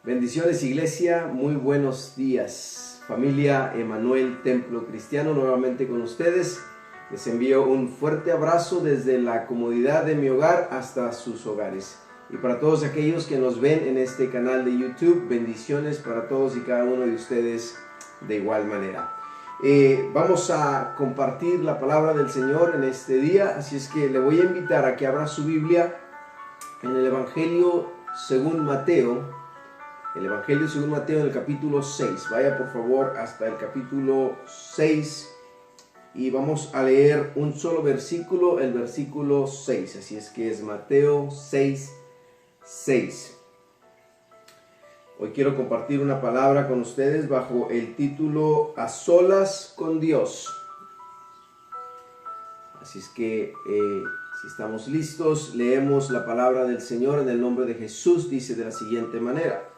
Bendiciones, iglesia, muy buenos días. Familia Emanuel Templo Cristiano, nuevamente con ustedes. Les envío un fuerte abrazo desde la comodidad de mi hogar hasta sus hogares. Y para todos aquellos que nos ven en este canal de YouTube, bendiciones para todos y cada uno de ustedes de igual manera. Vamos a compartir la palabra del Señor en este día, así es que le voy a invitar a que abra su Biblia en el Evangelio según Mateo. El Evangelio según Mateo en el capítulo 6. Vaya por favor hasta el capítulo 6 y vamos a leer un solo versículo, el versículo 6. Así es que es Mateo 6, 6. Hoy quiero compartir una palabra con ustedes bajo el título A solas con Dios. Así es que si estamos listos, leemos la palabra del Señor en el nombre de Jesús. Dice de la siguiente manera: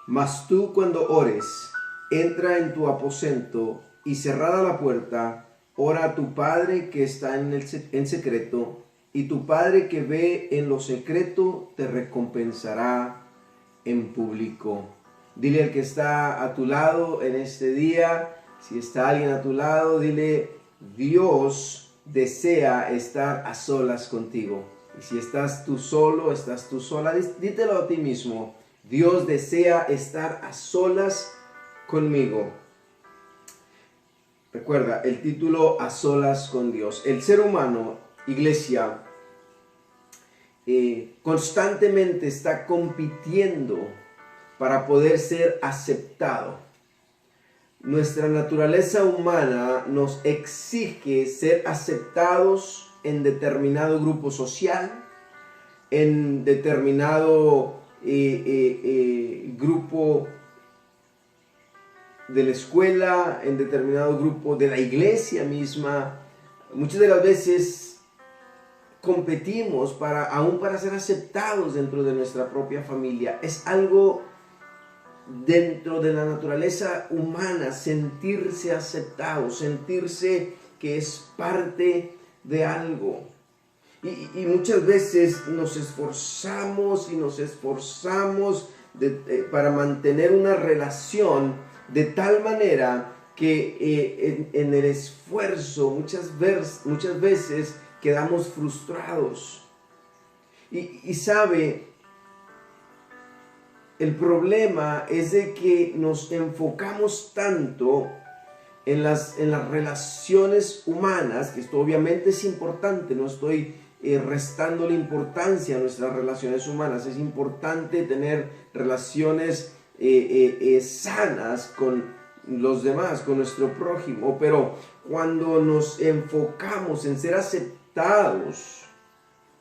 Mas tú, cuando ores, entra en tu aposento y cerrada la puerta, ora a tu Padre que está en secreto, y tu Padre que ve en lo secreto te recompensará en público. Dile al que está a tu lado en este día, si está alguien a tu lado, dile: Dios desea estar a solas contigo. Y si estás tú solo, estás tú sola, dítelo a ti mismo: Dios desea estar a solas conmigo. Recuerda el título: A solas con Dios. El ser humano, iglesia, constantemente está compitiendo para poder ser aceptado. Nuestra naturaleza humana nos exige ser aceptados en determinado grupo social, en determinado grupo de la escuela, en determinado grupo de la iglesia misma. Muchas de las veces competimos aún para ser aceptados dentro de nuestra propia familia. Es algo dentro de la naturaleza humana, sentirse aceptado, sentirse que es parte de algo. Y muchas veces nos esforzamos para mantener una relación de tal manera que en el esfuerzo muchas veces quedamos frustrados. Y sabe, el problema es de que nos enfocamos tanto en las relaciones humanas, que esto obviamente es importante, no estoy restando la importancia a nuestras relaciones humanas. Es importante tener relaciones sanas con los demás, con nuestro prójimo, pero cuando nos enfocamos en ser aceptados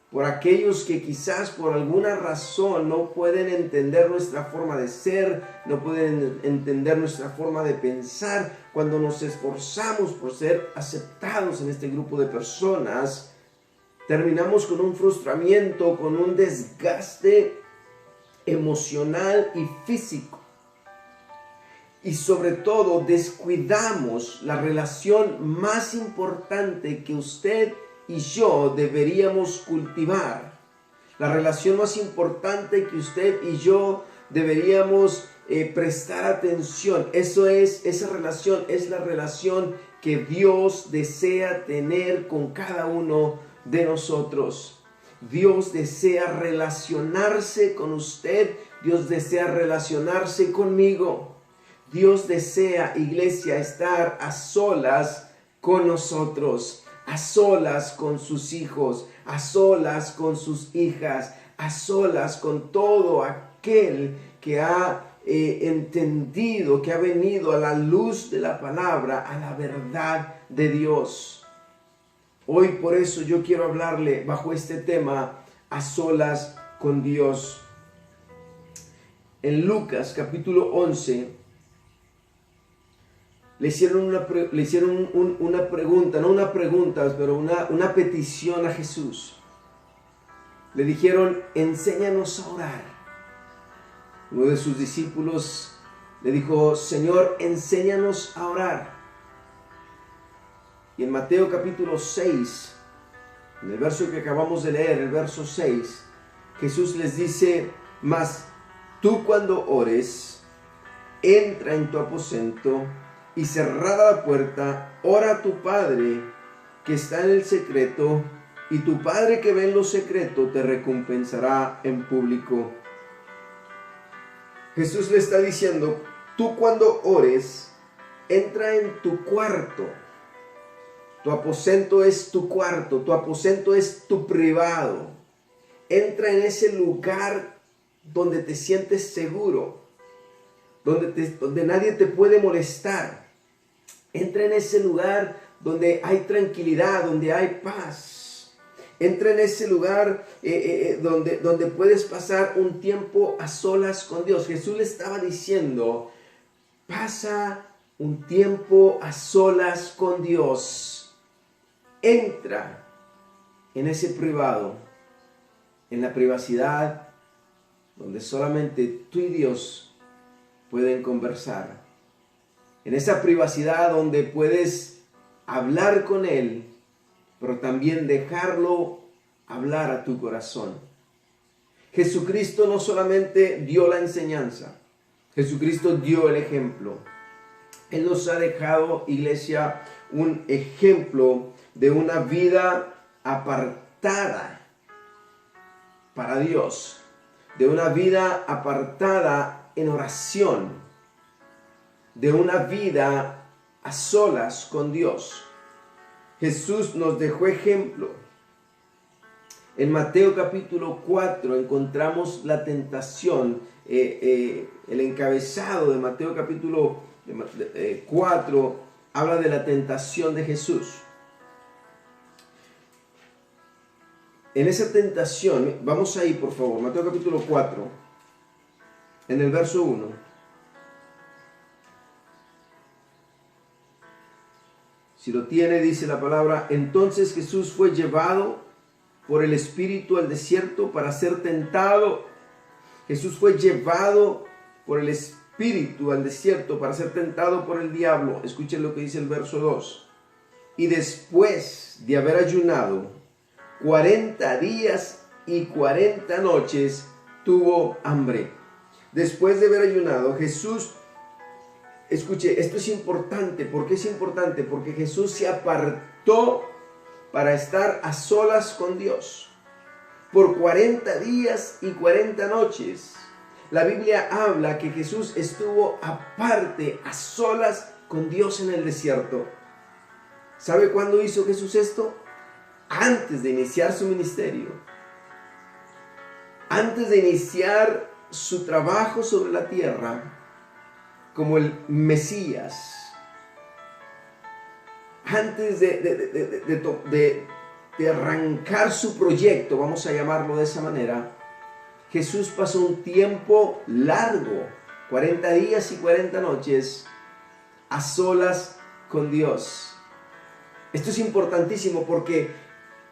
por aquellos que quizás por alguna razón no pueden entender nuestra forma de ser, no pueden entender nuestra forma de pensar, cuando nos esforzamos por ser aceptados en este grupo de personas, terminamos con un frustramiento, con un desgaste emocional y físico. Y sobre todo descuidamos la relación más importante que usted y yo deberíamos cultivar. La relación más importante que usted y yo deberíamos prestar atención. Esa relación es la relación que Dios desea tener con cada uno de nosotros. Dios desea relacionarse con usted. Dios desea relacionarse conmigo. Dios desea, iglesia, estar a solas con nosotros, a solas con sus hijos, a solas con sus hijas, a solas con todo aquel que ha entendido, que ha venido a la luz de la palabra, a la verdad de Dios. Hoy por eso yo quiero hablarle bajo este tema: a solas con Dios. En Lucas capítulo 11 le hicieron una pregunta, no una pregunta, pero una petición a Jesús. Le dijeron: enséñanos a orar. Uno de sus discípulos le dijo: Señor, enséñanos a orar. Y en Mateo capítulo 6, en el verso que acabamos de leer, el verso 6, Jesús les dice: mas tú cuando ores, entra en tu aposento y cerrada la puerta, ora a tu Padre que está en el secreto, y tu Padre que ve en lo secreto te recompensará en público. Jesús le está diciendo, tú cuando ores, entra en tu cuarto. Tu aposento es tu cuarto, tu aposento es tu privado. Entra en ese lugar donde te sientes seguro, donde nadie te puede molestar. Entra en ese lugar donde hay tranquilidad, donde hay paz. Entra en ese lugar donde puedes pasar un tiempo a solas con Dios. Jesús le estaba diciendo, pasa un tiempo a solas con Dios. Entra en ese privado, en la privacidad, donde solamente tú y Dios pueden conversar. En esa privacidad donde puedes hablar con Él, pero también dejarlo hablar a tu corazón. Jesucristo no solamente dio la enseñanza, Jesucristo dio el ejemplo. Él nos ha dejado, iglesia, un ejemplo de una vida apartada para Dios, de una vida apartada en oración, de una vida a solas con Dios. Jesús nos dejó ejemplo. En Mateo capítulo 4 encontramos la tentación, el encabezado de Mateo capítulo 4 habla de la tentación de Jesús. En esa tentación, vamos ahí por favor, Mateo capítulo 4, en el verso 1. Si lo tiene, dice la palabra, entonces Jesús fue llevado por el Espíritu al desierto para ser tentado. Jesús fue llevado por el Espíritu al desierto para ser tentado por el diablo. Escuchen lo que dice el verso 2. Y después de haber ayunado 40 días y 40 noches, tuvo hambre. Después de haber ayunado, Jesús, escuche, esto es importante. ¿Por qué es importante? Porque Jesús se apartó para estar a solas con Dios. Por 40 días y 40 noches. La Biblia habla que Jesús estuvo aparte, a solas con Dios en el desierto. ¿Sabe cuándo hizo Jesús esto? Antes de iniciar su ministerio. Antes de iniciar su trabajo sobre la tierra como el Mesías. Antes de arrancar su proyecto, vamos a llamarlo de esa manera, Jesús pasó un tiempo largo, 40 días y 40 noches, a solas con Dios. Esto es importantísimo porque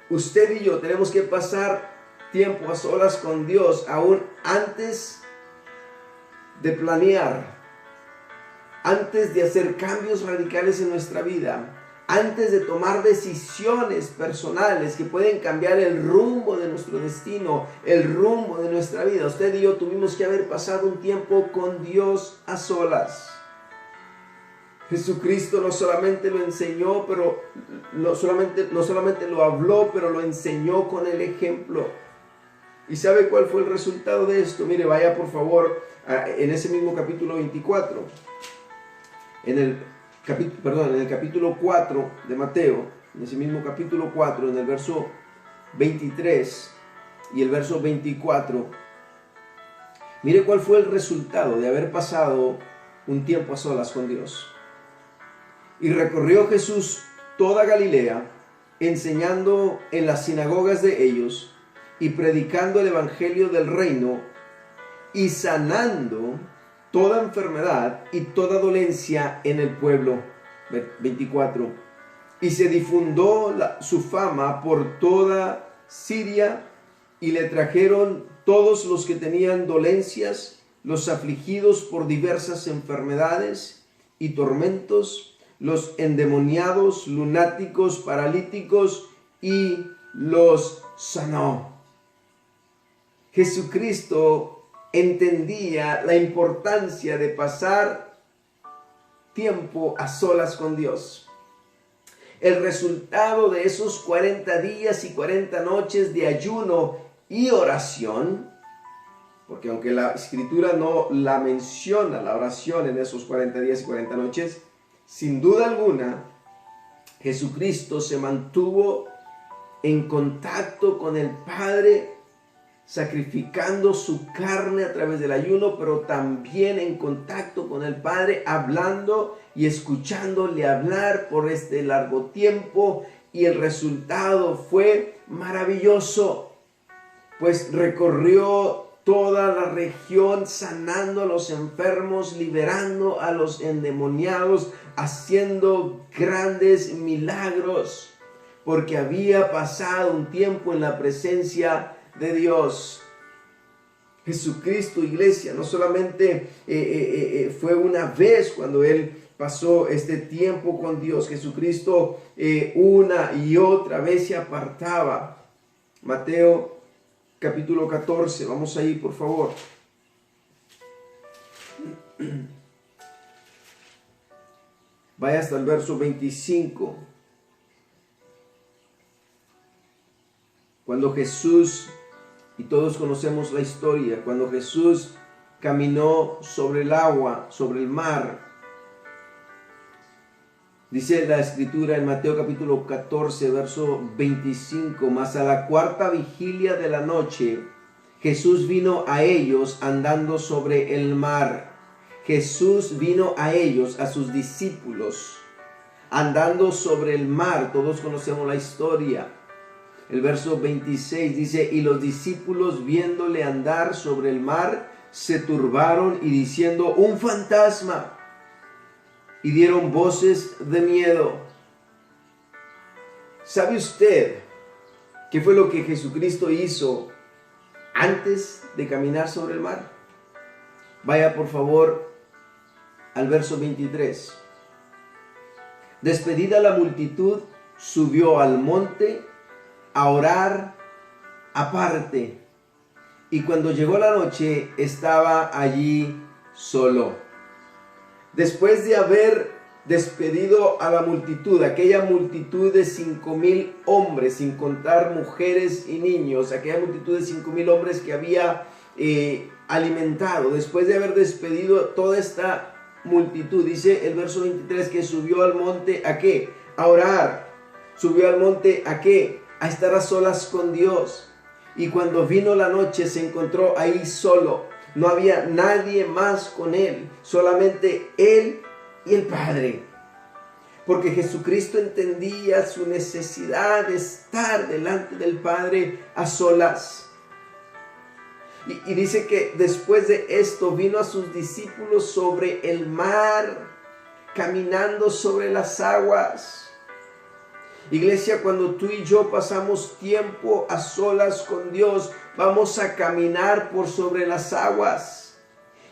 usted y yo tenemos que pasar tiempo a solas con Dios aún antes de planear, antes de hacer cambios radicales en nuestra vida, antes de tomar decisiones personales que pueden cambiar el rumbo de nuestro destino, el rumbo de nuestra vida. Usted y yo tuvimos que haber pasado un tiempo con Dios a solas. Jesucristo no solamente lo enseñó, pero no solamente lo habló, pero lo enseñó con el ejemplo. ¿Y sabe cuál fue el resultado de esto? Mire, vaya por favor en ese mismo capítulo 24. En el capítulo 4 de Mateo, en ese mismo capítulo 4, en el verso 23 y el verso 24, mire cuál fue el resultado de haber pasado un tiempo a solas con Dios. Y recorrió Jesús toda Galilea, enseñando en las sinagogas de ellos y predicando el evangelio del reino y sanando toda enfermedad y toda dolencia en el pueblo. 24. Y se difundió su fama por toda Siria, y le trajeron todos los que tenían dolencias, los afligidos por diversas enfermedades y tormentos, los endemoniados, lunáticos, paralíticos, y los sanó. Jesucristo entendía la importancia de pasar tiempo a solas con Dios. El resultado de esos 40 días y 40 noches de ayuno y oración, porque aunque la Escritura no la menciona, la oración en esos 40 días y 40 noches, sin duda alguna, Jesucristo se mantuvo en contacto con el Padre, sacrificando su carne a través del ayuno, pero también en contacto con el Padre, hablando y escuchándole hablar por este largo tiempo, y el resultado fue maravilloso, pues recorrió toda la región, sanando a los enfermos, liberando a los endemoniados, haciendo grandes milagros, porque había pasado un tiempo en la presencia de Dios. Jesucristo, iglesia, no solamente fue una vez cuando Él pasó este tiempo con Dios. Jesucristo una y otra vez se apartaba. Mateo capítulo 14, vamos ahí por favor. Vaya hasta el verso 25. Cuando Jesús, y todos conocemos la historia, cuando Jesús caminó sobre el agua, sobre el mar, dice la Escritura en Mateo capítulo 14, verso 25, mas a la cuarta vigilia de la noche, Jesús vino a ellos andando sobre el mar. Jesús vino a ellos, a sus discípulos, andando sobre el mar. Todos conocemos la historia. El verso 26 dice, y los discípulos viéndole andar sobre el mar, se turbaron y diciendo, un fantasma, y dieron voces de miedo. ¿Sabe usted qué fue lo que Jesucristo hizo antes de caminar sobre el mar? Vaya por favor al verso 23. Despedida la multitud, subió al monte a orar aparte, y cuando llegó la noche estaba allí solo. Después de haber despedido a la multitud, aquella multitud de 5,000 hombres, sin contar mujeres y niños, aquella multitud de 5,000 hombres que había alimentado, después de haber despedido toda esta multitud, dice el verso 23 que subió al monte ¿a qué? A orar. Subió al monte ¿a qué? A estar a solas con Dios. Y cuando vino la noche se encontró ahí solo. No había nadie más con él, solamente él y el Padre. Porque Jesucristo entendía su necesidad de estar delante del Padre a solas. Y dice que después de esto vino a sus discípulos sobre el mar, caminando sobre las aguas. Iglesia, cuando tú y yo pasamos tiempo a solas con Dios, vamos a caminar por sobre las aguas.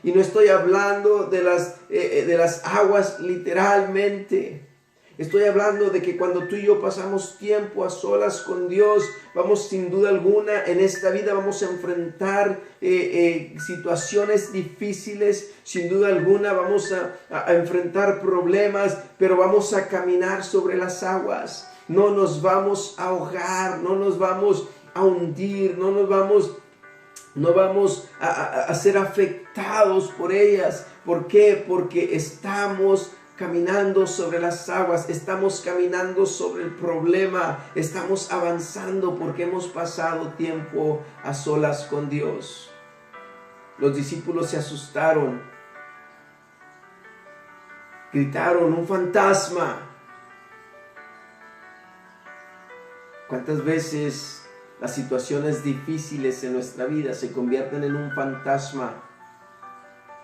Y no estoy hablando de las aguas literalmente. Estoy hablando de que cuando tú y yo pasamos tiempo a solas con Dios, vamos sin duda alguna en esta vida vamos a enfrentar situaciones difíciles, sin duda alguna vamos a enfrentar problemas, pero vamos a caminar sobre las aguas. No nos vamos a ahogar, no nos vamos a hundir, no vamos a ser afectados por ellas. ¿Por qué? Porque estamos caminando sobre las aguas, estamos caminando sobre el problema, estamos avanzando porque hemos pasado tiempo a solas con Dios. Los discípulos se asustaron, gritaron, un fantasma. ¿Cuántas veces las situaciones difíciles en nuestra vida se convierten en un fantasma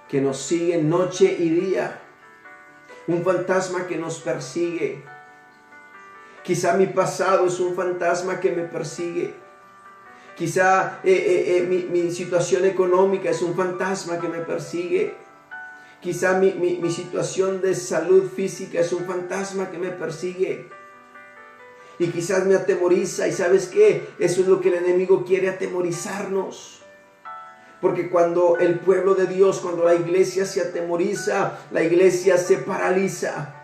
que nos sigue noche y día? Un fantasma que nos persigue. Quizá mi pasado es un fantasma que me persigue. Quizá mi situación económica es un fantasma que me persigue. Quizá mi situación de salud física es un fantasma que me persigue. Y quizás me atemoriza. ¿Y sabes qué? Eso es lo que el enemigo quiere, atemorizarnos. Porque cuando el pueblo de Dios, cuando la iglesia se atemoriza, la iglesia se paraliza.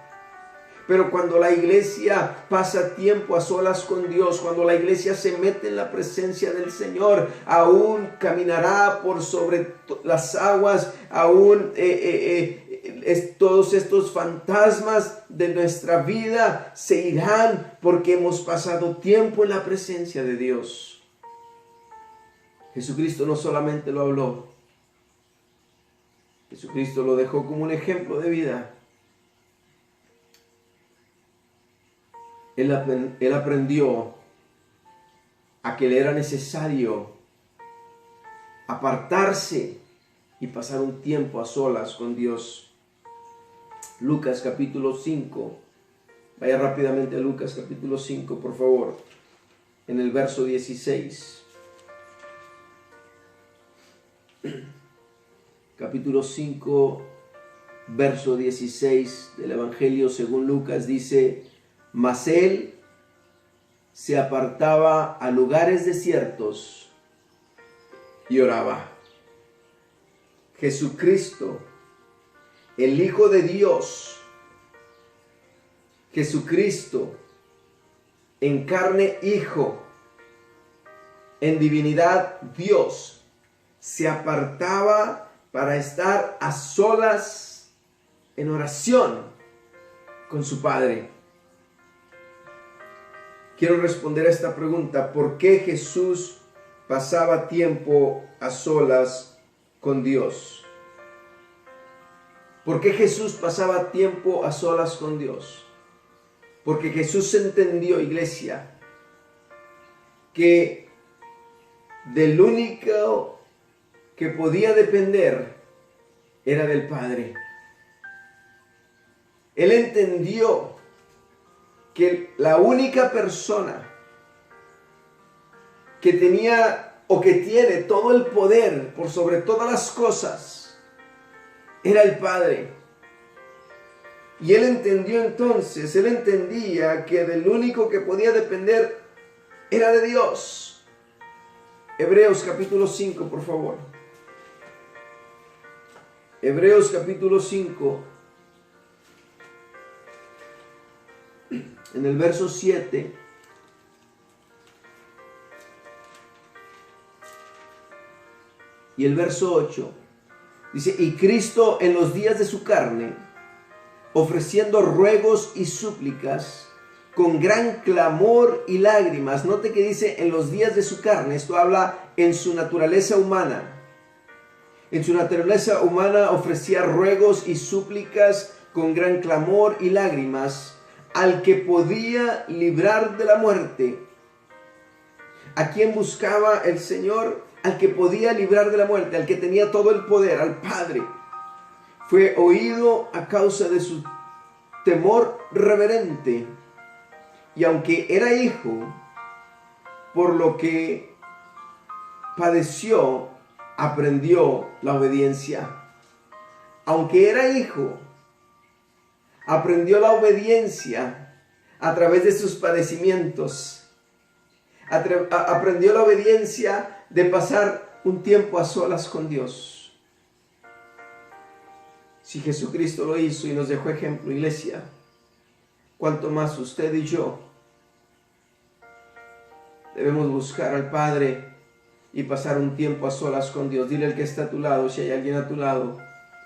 Pero cuando la iglesia pasa tiempo a solas con Dios, cuando la iglesia se mete en la presencia del Señor, aún caminará por sobre las aguas, aún todos estos fantasmas de nuestra vida se irán porque hemos pasado tiempo en la presencia de Dios. Jesucristo no solamente lo habló, Jesucristo lo dejó como un ejemplo de vida. Él aprendió a que le era necesario apartarse y pasar un tiempo a solas con Dios. Lucas capítulo 5. Vaya rápidamente a Lucas capítulo 5, por favor. En el verso 16. Capítulo 5, verso 16 del Evangelio según Lucas dice: mas él se apartaba a lugares desiertos y oraba. Jesucristo, el Hijo de Dios, Jesucristo, en carne Hijo, en divinidad Dios, se apartaba para estar a solas en oración con su Padre. Quiero responder a esta pregunta: ¿por qué Jesús pasaba tiempo a solas con Dios? ¿Por qué Jesús pasaba tiempo a solas con Dios? Porque Jesús entendió, iglesia, que del único que podía depender era del Padre. Él entendió que la única persona que tenía o que tiene todo el poder por sobre todas las cosas era el Padre. Y él entendió entonces, él entendía que del único que podía depender era de Dios. Hebreos capítulo 5, por favor. Hebreos capítulo 5. En el verso 7, y el verso 8, dice: y Cristo en los días de su carne, ofreciendo ruegos y súplicas, con gran clamor y lágrimas. Note que dice en los días de su carne, esto habla en su naturaleza humana. En su naturaleza humana ofrecía ruegos y súplicas con gran clamor y lágrimas al que podía librar de la muerte. ¿A quién buscaba el Señor? Al que podía librar de la muerte, al que tenía todo el poder, al Padre. Fue oído a causa de su temor reverente. Y aunque era hijo, por lo que padeció, aprendió la obediencia. Aunque era hijo, aprendió la obediencia a través de sus padecimientos. Aprendió la obediencia de pasar un tiempo a solas con Dios. Si Jesucristo lo hizo y nos dejó ejemplo, iglesia, cuanto más usted y yo debemos buscar al Padre y pasar un tiempo a solas con Dios. Dile al que está a tu lado, si hay alguien a tu lado: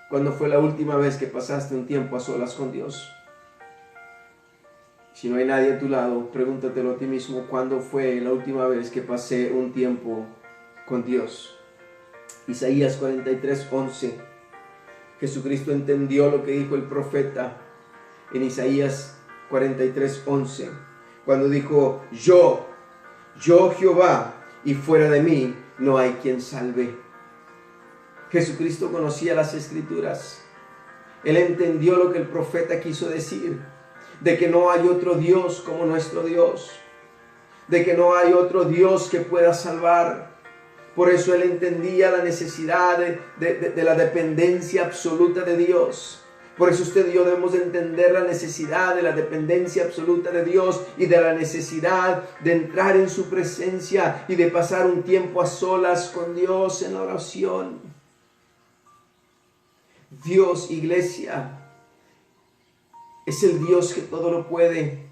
¿cuándo fue la última vez que pasaste un tiempo a solas con Dios? Si no hay nadie a tu lado, pregúntatelo a ti mismo: ¿cuándo fue la última vez que pasé un tiempo con Dios? Isaías 43:11. Jesucristo entendió lo que dijo el profeta en Isaías 43:11, cuando dijo: yo Jehová, y fuera de mí no hay quien salve. Jesucristo conocía las Escrituras. Él entendió lo que el profeta quiso decir, de que no hay otro Dios como nuestro Dios, de que no hay otro Dios que pueda salvar. Por eso él entendía la necesidad de la dependencia absoluta de Dios. Por eso usted y yo debemos de entender la necesidad de la dependencia absoluta de Dios y de la necesidad de entrar en su presencia y de pasar un tiempo a solas con Dios en oración. Dios, iglesia, es el Dios que todo lo puede.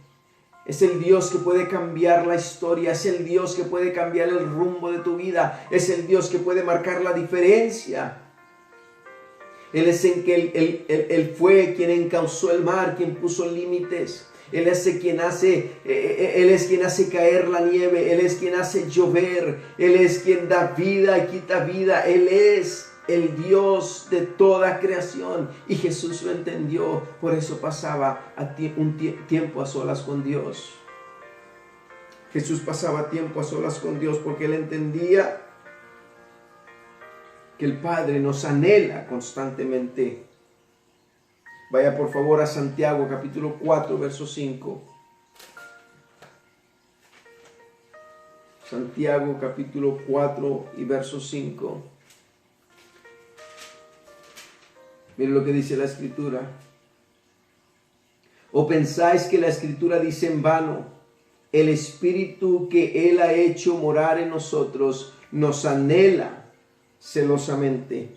Es el Dios que puede cambiar la historia. Es el Dios que puede cambiar el rumbo de tu vida. Es el Dios que puede marcar la diferencia. Él es en que él fue quien encauzó el mar, quien puso límites. Él es quien hace caer la nieve. Él es quien hace llover. Él es quien da vida y quita vida. Él es el Dios de toda creación. Y Jesús lo entendió. Por eso pasaba un tiempo a solas con Dios. Jesús pasaba tiempo a solas con Dios porque Él entendía que el Padre nos anhela constantemente. Vaya por favor a Santiago capítulo 4 verso 5. Santiago capítulo 4 y verso 5. Miren lo que dice la Escritura. ¿O pensáis que la Escritura dice en vano? El Espíritu que Él ha hecho morar en nosotros nos anhela celosamente.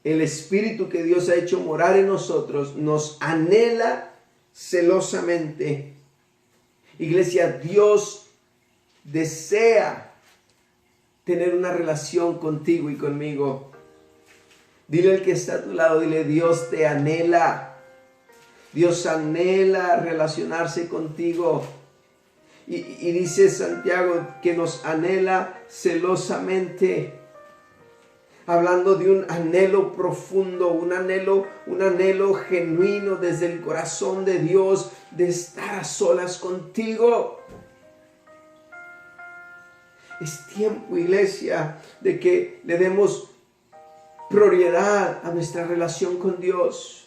El Espíritu que Dios ha hecho morar en nosotros nos anhela celosamente. Iglesia, Dios desea tener una relación contigo y conmigo. Dile al que está a tu lado, dile, Dios te anhela. Dios anhela relacionarse contigo. Y dice Santiago que nos anhela celosamente. Hablando de un anhelo profundo, un anhelo genuino desde el corazón de Dios de estar a solas contigo. Es tiempo, iglesia, de que le demos prioridad a nuestra relación con Dios.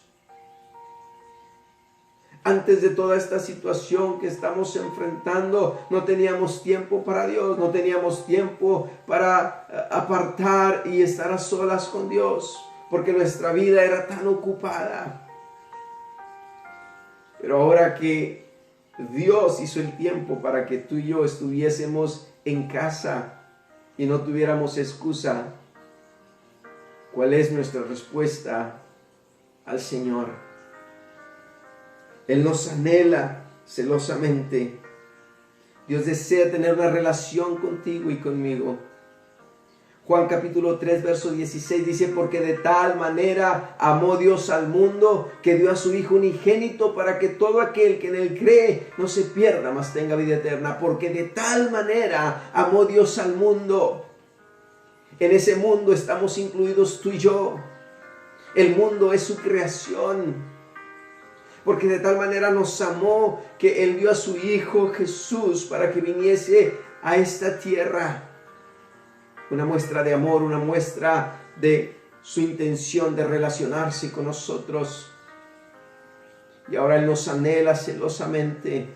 Antes de toda esta situación que estamos enfrentando, no teníamos tiempo para Dios, no teníamos tiempo para apartar y estar a solas con Dios, porque nuestra vida era tan ocupada. Pero ahora que Dios hizo el tiempo para que tú y yo estuviésemos en casa y no tuviéramos excusa, ¿cuál es nuestra respuesta al Señor? Él nos anhela celosamente. Dios desea tener una relación contigo y conmigo. Juan capítulo 3 verso 16 dice, porque de tal manera amó Dios al mundo que dio a su Hijo unigénito para que todo aquel que en Él cree no se pierda, mas tenga vida eterna. Porque de tal manera amó Dios al mundo. En ese mundo estamos incluidos tú y yo. El mundo es su creación. Porque de tal manera nos amó que Él dio a su Hijo Jesús para que viniese a esta tierra. Una muestra de amor, una muestra de su intención de relacionarse con nosotros. Y ahora Él nos anhela celosamente.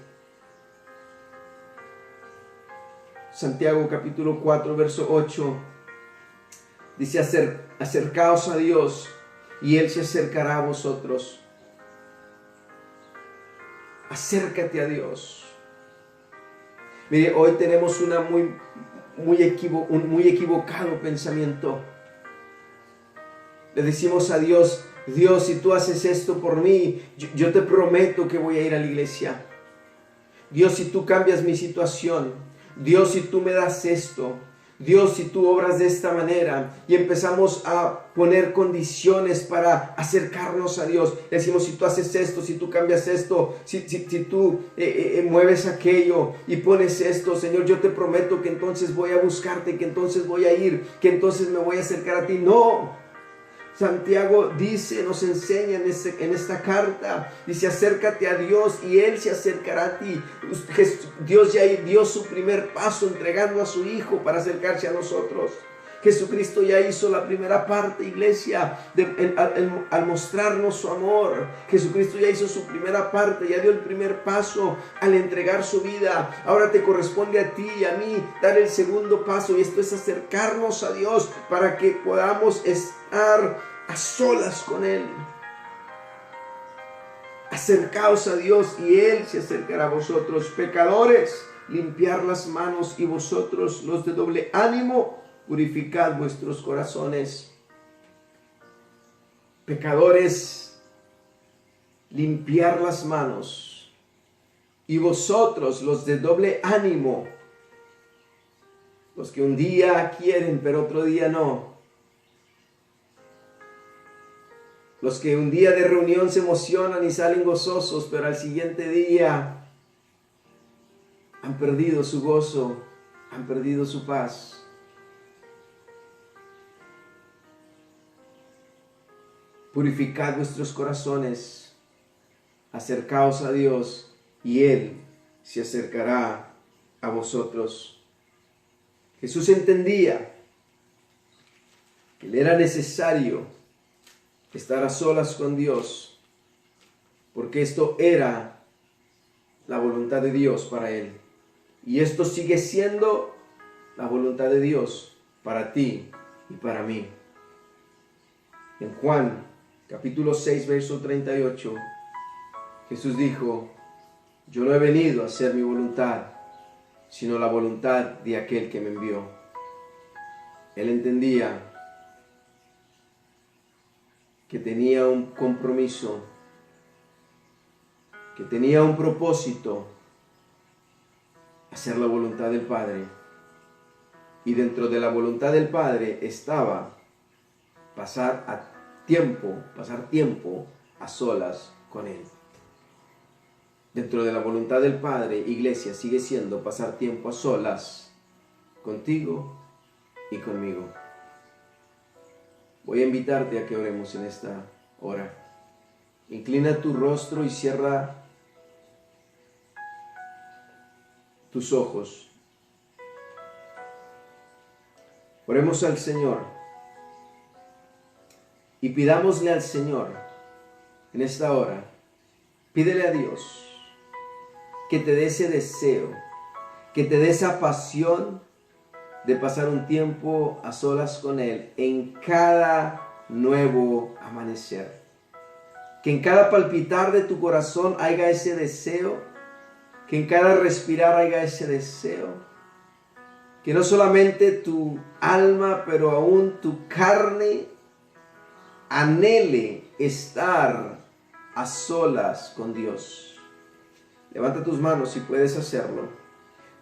Santiago capítulo 4 verso 8 dice, acercaos a Dios y Él se acercará a vosotros. Acércate a Dios. Mire, hoy tenemos un muy equivocado pensamiento. Le decimos a Dios, Dios, si tú haces esto por mí, yo te prometo que voy a ir a la iglesia. Dios, si tú cambias mi situación. Dios, si tú me das esto. Dios, si tú obras de esta manera. Y empezamos a poner condiciones para acercarnos a Dios. Decimos, si tú haces esto, si tú cambias esto, si tú mueves aquello y pones esto, Señor, yo te prometo que entonces voy a buscarte, que entonces voy a ir, que entonces me voy a acercar a ti. No. Santiago dice, nos enseña en esta carta, dice, acércate a Dios y Él se acercará a ti. Dios ya dio su primer paso entregando a su Hijo para acercarse a nosotros. Jesucristo ya hizo la primera parte, iglesia, al mostrarnos su amor. Jesucristo ya hizo su primera parte, ya dio el primer paso al entregar su vida. Ahora te corresponde a ti y a mí dar el segundo paso, y esto es acercarnos a Dios para que podamos estar a solas con Él. Acercaos a Dios y Él se acercará a vosotros. Pecadores, limpiar las manos, y vosotros los de doble ánimo, purificad vuestros corazones. Pecadores, limpiar las manos, y vosotros los de doble ánimo, los que un día quieren pero otro día no, los que un día de reunión se emocionan y salen gozosos, pero al siguiente día han perdido su gozo, han perdido su paz. Purificad vuestros corazones, acercaos a Dios y Él se acercará a vosotros. Jesús entendía que le era necesario estar a solas con Dios, porque esto era la voluntad de Dios para Él. Y esto sigue siendo la voluntad de Dios para ti y para mí. En Juan capítulo 6, verso 38, Jesús dijo: yo no he venido a hacer mi voluntad, sino la voluntad de aquel que me envió. Él entendía que tenía un compromiso, que tenía un propósito, hacer la voluntad del Padre. Y dentro de la voluntad del Padre estaba pasar tiempo a solas con Él. Dentro de la voluntad del Padre, iglesia, sigue siendo pasar tiempo a solas contigo y conmigo. Voy a invitarte a que oremos en esta hora. Inclina tu rostro y cierra tus ojos. Oremos al Señor y pidámosle al Señor en esta hora. Pídele a Dios que te dé ese deseo, que te dé esa pasión de pasar un tiempo a solas con Él en cada nuevo amanecer. Que en cada palpitar de tu corazón haya ese deseo, que en cada respirar haya ese deseo. Que no solamente tu alma, pero aún tu carne anhele estar a solas con Dios. Levanta tus manos si puedes hacerlo.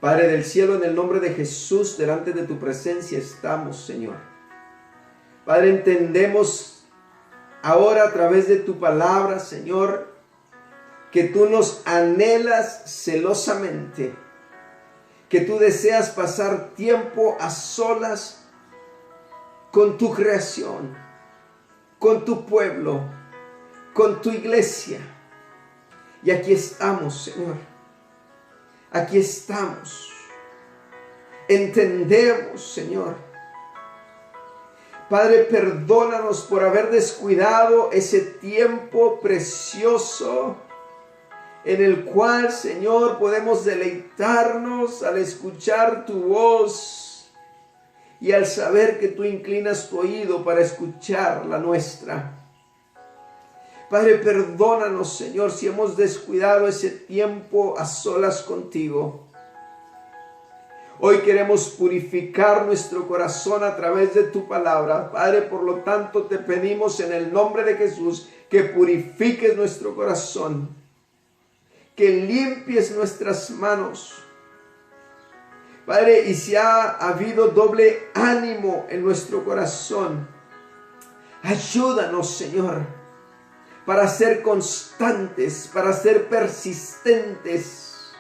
Padre del cielo, en el nombre de Jesús, delante de tu presencia estamos, Señor. Padre, entendemos ahora a través de tu palabra, Señor, que tú nos anhelas celosamente, que tú deseas pasar tiempo a solas con tu creación, con tu pueblo, con tu iglesia. Y aquí estamos, Señor. Aquí estamos. Entendemos, Señor. Padre, perdónanos por haber descuidado ese tiempo precioso en el cual, Señor, podemos deleitarnos al escuchar tu voz y al saber que tú inclinas tu oído para escuchar la nuestra. Padre, perdónanos, Señor, si hemos descuidado ese tiempo a solas contigo. Hoy queremos purificar nuestro corazón a través de tu palabra. Padre, por lo tanto, te pedimos en el nombre de Jesús que purifiques nuestro corazón, que limpies nuestras manos. Padre, y si ha habido doble ánimo en nuestro corazón, ayúdanos, Señor, para ser constantes, para ser persistentes.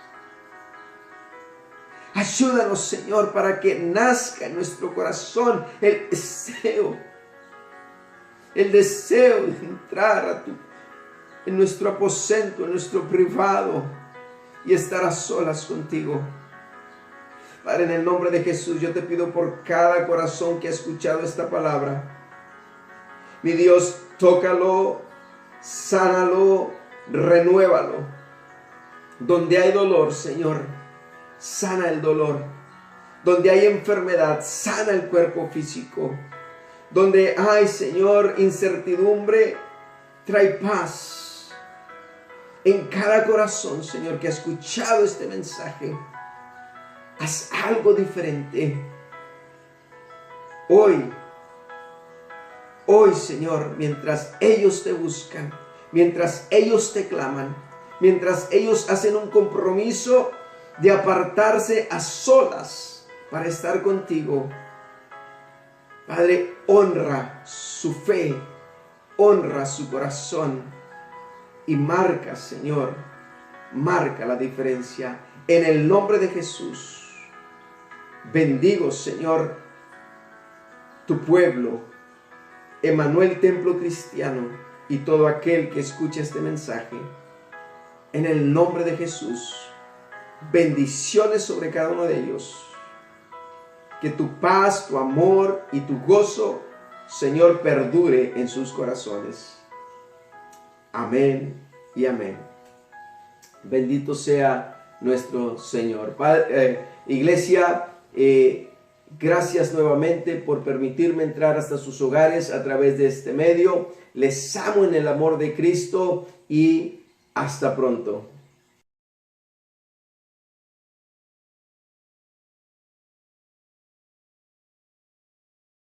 Ayúdanos, Señor, para que nazca en nuestro corazón el deseo de entrar en nuestro aposento, en nuestro privado y estar a solas contigo. Padre, en el nombre de Jesús, yo te pido por cada corazón que ha escuchado esta palabra. Mi Dios, tócalo, sánalo, renuévalo. Donde hay dolor, Señor, sana el dolor. Donde hay enfermedad, sana el cuerpo físico. Donde hay, Señor, incertidumbre, trae paz en cada corazón, Señor, que ha escuchado este mensaje. Haz algo diferente. Hoy, Señor, mientras ellos te buscan, mientras ellos te claman, mientras ellos hacen un compromiso de apartarse a solas para estar contigo, Padre, honra su fe, honra su corazón y marca, Señor, marca la diferencia. En el nombre de Jesús, bendigo, Señor, tu pueblo, Emanuel Templo Cristiano y todo aquel que escuche este mensaje. En el nombre de Jesús, bendiciones sobre cada uno de ellos. Que tu paz, tu amor y tu gozo, Señor, perdure en sus corazones. Amén y amén. Bendito sea nuestro Señor. Iglesia, gracias nuevamente por permitirme entrar hasta sus hogares a través de este medio. Les amo en el amor de Cristo y hasta pronto.